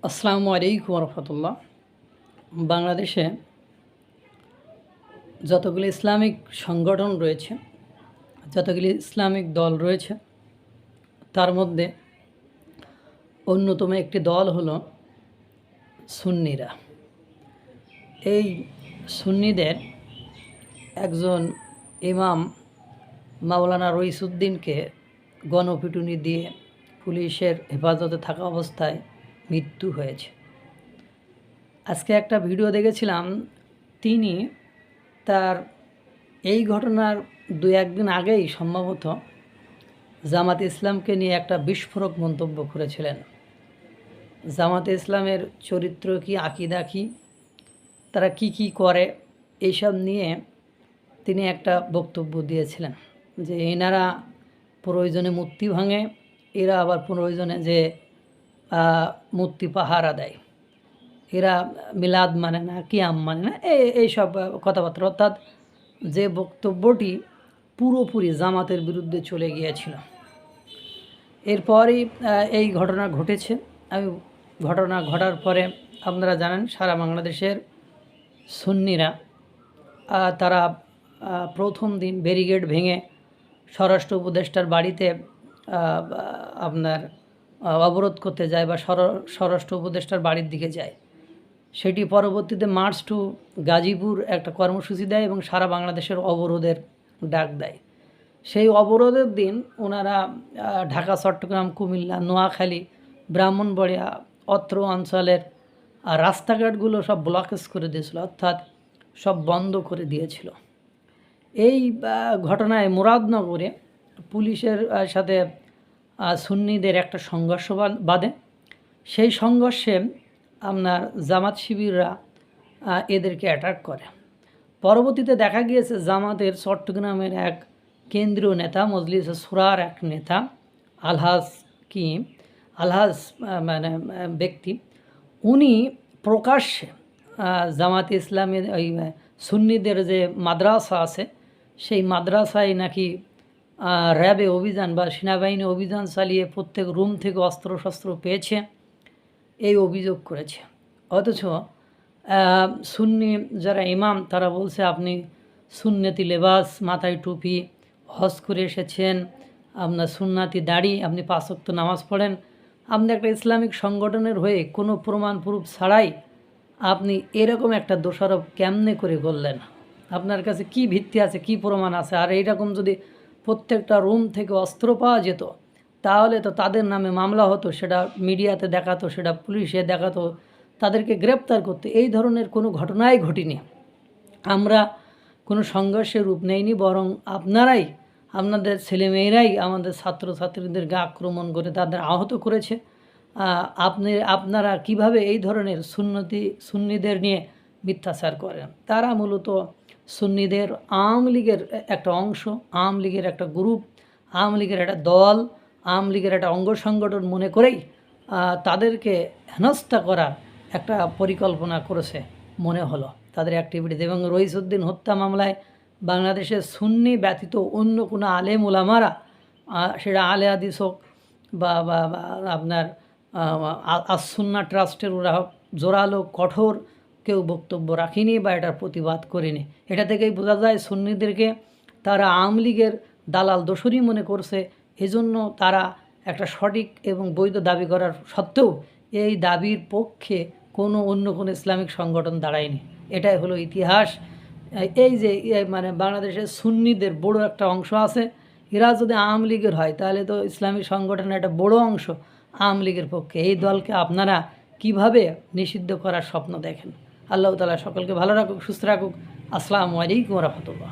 আসসালামু আলাইকুম রহমতুল্লাহ। বাংলাদেশে যতগুলি ইসলামিক সংগঠন রয়েছে, যতগুলি ইসলামিক দল রয়েছে, তার মধ্যে অন্যতম একটি দল হলো সুন্নিরা। এই সুন্নিদের একজন ইমাম মাওলানা রইসুদ্দিনকে গণপিটুনি দিয়ে পুলিশের হেফাজতে থাকা অবস্থায় মৃত্যু হয়েছে। আজকে একটা ভিডিও দেখেছিলাম, তিনি তার এই ঘটনার দু একদিন আগেই সম্ভবত জামাতে ইসলামকে নিয়ে একটা বিস্ফোরক মন্তব্য করেছিলেন। জামাতে ইসলামের চরিত্র কি, আকিদা কি, তারা কি করে, এইসব নিয়ে তিনি একটা বক্তব্য দিয়েছিলেন যে এনারা প্রয়োজনে মূর্তি ভাঙে, এরা আবার প্রয়োজনে যে মূর্তি পাহারা দেয়, এরা মিলাদ মানে না, কিয়াম মানে না, এইসব কথাবার্তা। অর্থাৎ যে বক্তব্যটি পুরোপুরি জামাতের বিরুদ্ধে চলে গিয়েছিল। এরপরই এই ঘটনা ঘটেছে। ঘটনা ঘটার পরে আপনারা জানেন, সারা বাংলাদেশের সুন্নিরা তারা প্রথম দিন ব্যারিকেড ভেঙে স্বরাষ্ট্র উপদেষ্টার বাড়িতে আপনার অবরোধ করতে যায় বা স্বরাষ্ট্র উপদেষ্টার বাড়ির দিকে যায়। সেটি পরবর্তীতে মার্চ টু গাজীপুর একটা কর্মসূচি দেয় এবং সারা বাংলাদেশের অবরোধের ডাক দেয়। সেই অবরোধের দিন ওনারা ঢাকা, চট্টগ্রাম, কুমিল্লা, নোয়াখালী, ব্রাহ্মণবাড়িয়া অত্র অঞ্চলের রাস্তাঘাটগুলো সব ব্লকেজ করে দিয়েছিল, অর্থাৎ সব বন্ধ করে দিয়েছিল। এই ঘটনায় মুরাদনগরে পুলিশের সাথে সুন্নিদের একটা সংঘর্ষ বাধে। সেই সংঘর্ষে আপনার জামাত শিবিররা এদেরকে অ্যাটাক করে। পরবর্তীতে দেখা গিয়েছে জামাতের চট্টগ্রামের এক কেন্দ্রীয় নেতা, মজলিসে সুরার এক নেতা, আলহাজ মানে ব্যক্তি, উনি প্রকাশ্যে জামাত ইসলামের ওই সুন্নিদের যে মাদ্রাসা আছে, সেই মাদ্রাসায় নাকি র্যাবে অভিযান বা সেনাবাহিনী অভিযান চালিয়ে প্রত্যেক রুম থেকে অস্ত্রশস্ত্র পেয়েছে, এই অভিযোগ করেছে। অথচ সুন্নি যারা ইমাম তারা বলছে আপনি সুন্নতি লেবাস, মাথায় টুপি, হজ করে এসেছেন, আপনার সুন্নাতি দাড়ি, আপনি 5 ওয়াক্ত নামাজ পড়েন, আপনি একটা ইসলামিক সংগঠনের হয়ে কোনো প্রমাণ প্রুফ ছাড়াই আপনি এরকম একটা দোষারোপ কেমনে করে করলেন? আপনার কাছে কি ভিত্তি আছে, কি প্রমাণ আছে? আর এইরকম যদি প্রত্যেকটা রুম থেকে অস্ত্র পাওয়া যেত তাহলে তো তাদের নামে মামলা হতো, সেটা মিডিয়াতে দেখাতো, সেটা পুলিশে দেখাতো, তাদেরকে গ্রেপ্তার করতে। এই ধরনের কোনো ঘটনাই ঘটেনি। আমরা কোনো সংঘর্ষের রূপ নেইনি, বরং আপনারাই, আপনাদের ছেলেমেয়েরাই আমাদের ছাত্রছাত্রীদেরকে আক্রমণ করে তাদের আহত করেছে। আপনারা কিভাবে এই ধরনের সুন্নিদের নিয়ে মিথ্যাচার করেন? তারা মূলত সুন্নিদের আওয়ামী লীগের একটা অংশ, আওয়ামী লীগের একটা গ্রুপ, আওয়ামী লীগের একটা দল, আওয়ামী লীগের একটা অঙ্গ সংগঠন মনে করেই তাদেরকে হেনস্থা করার একটা পরিকল্পনা করেছে মনে হলো তাদের অ্যাক্টিভিটিতে। এবং রইসুদ্দিন হত্যা মামলায় বাংলাদেশের সুন্নি ব্যতীত অন্য কোনো আলেম ওলামারা, সেটা আলে হাদিস হোক বা আপনার আসুন্না ট্রাস্টের ওরা জোরালো কঠোর কেউ বক্তব্য রাখেনি বা এটার প্রতিবাদ করেনি। এটা থেকেই বোঝা যায় সুন্নিদেরকে তারা আওয়ামী লীগের দালাল দোসরি মনে করছে। এজন্য তারা একটা সঠিক এবং বৈধ দাবি করার সত্ত্বেও এই দাবির পক্ষে অন্য কোনো ইসলামিক সংগঠন দাঁড়ায়নি। এটাই হলো ইতিহাস। এই যে মানে বাংলাদেশের সুন্নিদের বড় একটা অংশ আছে, এরা যদি আওয়ামী লীগের হয় তাহলে তো ইসলামিক সংগঠনের একটা বড় অংশ আওয়ামী লীগের পক্ষে। এই দলকে আপনারা কিভাবে নিষিদ্ধ করার স্বপ্ন দেখেন? আল্লাহ তাআলা সকলকে ভালো রাখুক, সুস্থ রাখুক। আসসালামু আলাইকুম রহমতুল্লাহ।